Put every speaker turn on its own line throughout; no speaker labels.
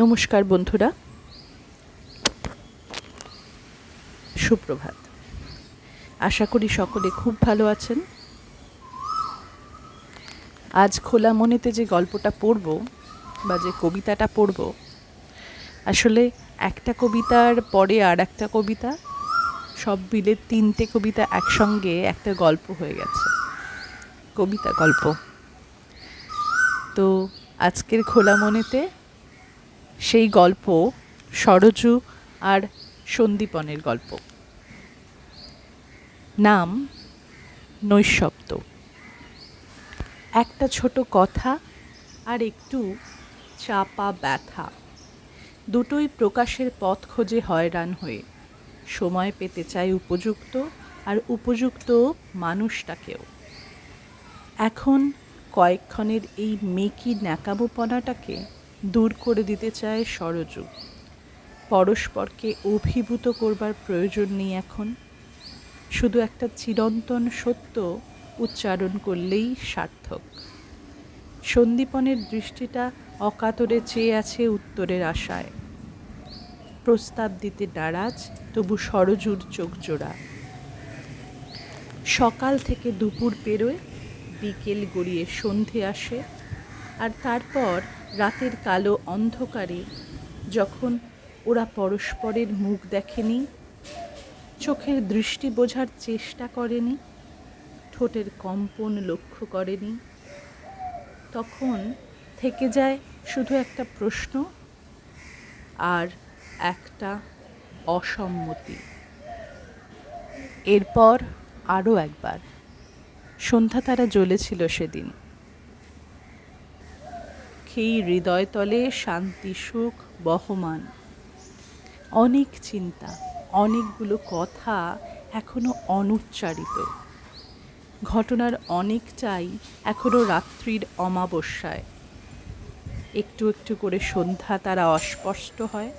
নমস্কার বন্ধুরা, সুপ্রভাত। আশা করি সকলে খুব ভালো আছেন। আজ খোলা মনেতে যে গল্পটা পড়ব বা যে কবিতাটা পড়ব, আসলে একটা কবিতার পরে আর একটা কবিতা, সব মিলে 3টে কবিতা একসঙ্গে একটা গল্প হয়ে গেছে, কবিতা গল্প। তো আজকের খোলা মনেতে সেই গল্প সরজু আর সন্দীপনের গল্প। নাম নৈঃশব্দ। একটা ছোট কথা আর একটু চাপা ব্যথা, দুটোই প্রকাশের পথ খোঁজে হয়রান হয়ে। সময় পেতে চায় উপযুক্ত, আর উপযুক্ত মানুষটাকেও। এখন কয়েকক্ষণের এই মেকি ন্যাকাবোপনাটাকে দূর করে দিতে চায় সরজু। পরস্পরকে অভিভূত করবার প্রয়োজন নেই এখন, শুধু একটা চিরন্তন সত্য উচ্চারণ করলেই সার্থক। সন্দীপনের দৃষ্টিটা অকাতরে চেয়ে আছে উত্তরের আশায়। প্রস্তাব দিতে নারাজ, তবু সরজুর চোখ জোড়া। সকাল থেকে দুপুর পেরোয়, বিকেল গড়িয়ে সন্ধে আসে, আর তারপর রাতের কালো অন্ধকারে যখন ওরা পরস্পরের মুখ দেখেনি, চোখের দৃষ্টি বোঝার চেষ্টা করেনি, ঠোঁটের কম্পন লক্ষ্য করেনি, তখন থেকে যায় শুধু একটা প্রশ্ন আর একটা অসম্মতি। এরপর আরও একবার সন্ধ্যা তারা জ্বলেছিল সেদিন। সেই হৃদয়তলে শান্তি সুখ বহমান। অনেক চিন্তা, অনেকগুলো কথা এখনো অনুচ্চারিত। ঘটনার অনেকটাই এখনো রাত্রির অমাবস্যায়। একটু একটু করে সন্ধ্যা তারা অস্পষ্ট হয়।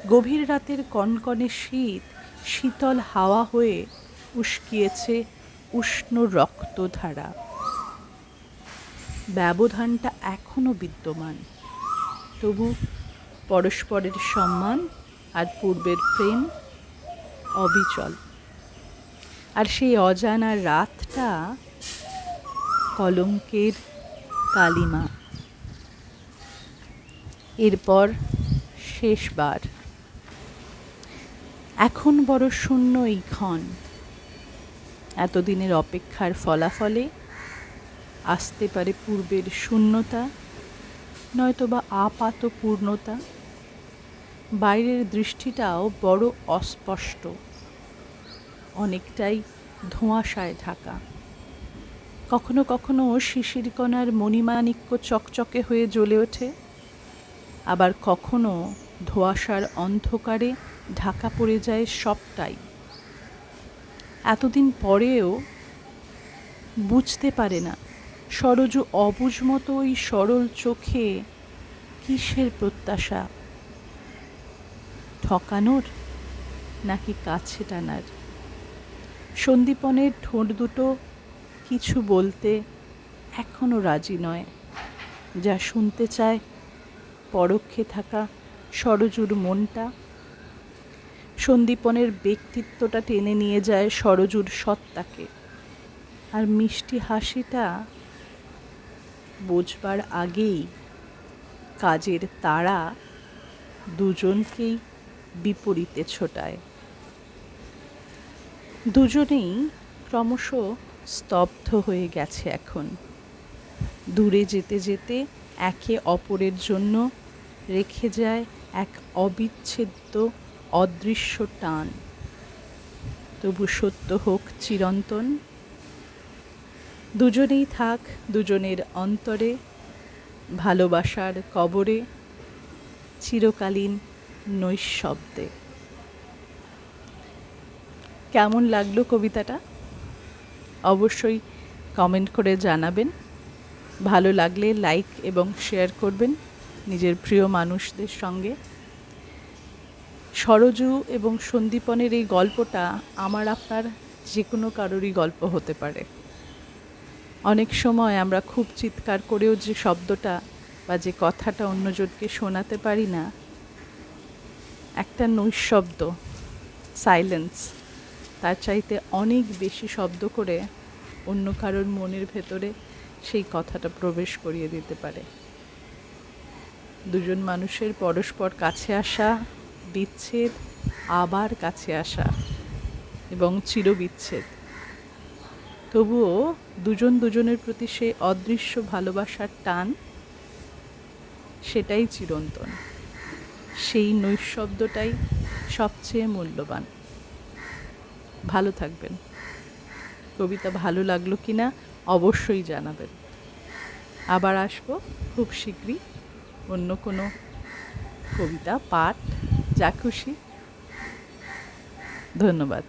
গভীর রাতের কনকনে শীত শীতল হাওয়া হয়ে উস্কিয়েছে উষ্ণ রক্তধারা। ব্যবধানটা এখনো বিদ্যমান, তবু পরস্পরের সম্মান আর পূর্বের প্রেম অবিচল। আর সেই অজানা রাতটা কলঙ্কের কালিমা। এরপর শেষবার। এখন বড় শূন্য এই ক্ষণ। এতদিনের অপেক্ষার ফলাফলে আসতে পারে পূর্বের শূন্যতা, নয়তোবা আপাত পূর্ণতা। বাইরের দৃষ্টিটাও বড় অস্পষ্ট, অনেকটাই ধোঁয়াশায় ঢাকা। কখনো কখনো শিশিরকণার মণিমাণিক্য চকচকে হয়ে জ্বলে ওঠে, আবার কখনো ধোঁয়াশার অন্ধকারে ঢাকা পড়ে যায় সবটাই। এতদিন পরেও বুঝতে পারে না সরজু অবুঝ মতো ওই সরল চোখে কিসের প্রত্যাশা, ঠকানোর নাকি কাছে টানার। সন্দীপনের ঠোঁট দুটো কিছু বলতে এখনো রাজি নয়, যা শুনতে চায় পরোক্ষে থাকা সরজুর মনটা। সন্দীপনের ব্যক্তিত্বটা টেনে নিয়ে যায় সরজুর সত্তাকে, আর মিষ্টি হাসিটা বোঝবার আগেই কাজের তাড়া দুজনকেই বিপরীতে ছোটায়। দুজনেই ক্রমশ স্তব্ধ হয়ে গেছে এখন। দূরে যেতে যেতে একে অপরের জন্য রেখে যায় এক অবিচ্ছেদ্য অদৃশ্য টান। তবু সত্য হোক চিরন্তন। দুজনেই থাক দুজনের অন্তরে, ভালোবাসার কবরে, চিরকালীন নৈঃশব্দে। কেমন লাগলো কবিতাটা? অবশ্যই কমেন্ট করে জানাবেন। ভালো লাগলে লাইক এবং শেয়ার করবেন নিজের প্রিয় মানুষদের সঙ্গে। সরজু এবং সন্দীপনের এই গল্পটা আমার আপনার যে কোনো কারোরই গল্প হতে পারে। অনেক সময় আমরা খুব চিৎকার করেও যে শব্দটা বা যে কথাটা অন্যজনকে শোনাতে পারি না, একটা নৈঃশব্দ, সাইলেন্স, তার চাইতে অনেক বেশি শব্দ করে অন্য কারোর মনের ভেতরে সেই কথাটা প্রবেশ করিয়ে দিতে পারে। দুজন মানুষের পরস্পর কাছে আসা, বিচ্ছেদ, আবার কাছে আসা এবং চিরবিচ্ছেদ, তবুও দুজন দুজনের প্রতি সেই অদৃশ্য ভালোবাসার টান, সেটাই চিরন্তন। সেই নৈঃশব্দটাই সবচেয়ে মূল্যবান। ভালো থাকবেন। কবিতা ভালো লাগলো কিনা অবশ্যই জানাবেন। আবার আসবো খুব শীঘ্রই অন্য কোনো কবিতা, পাঠ, যা খুশি। ধন্যবাদ।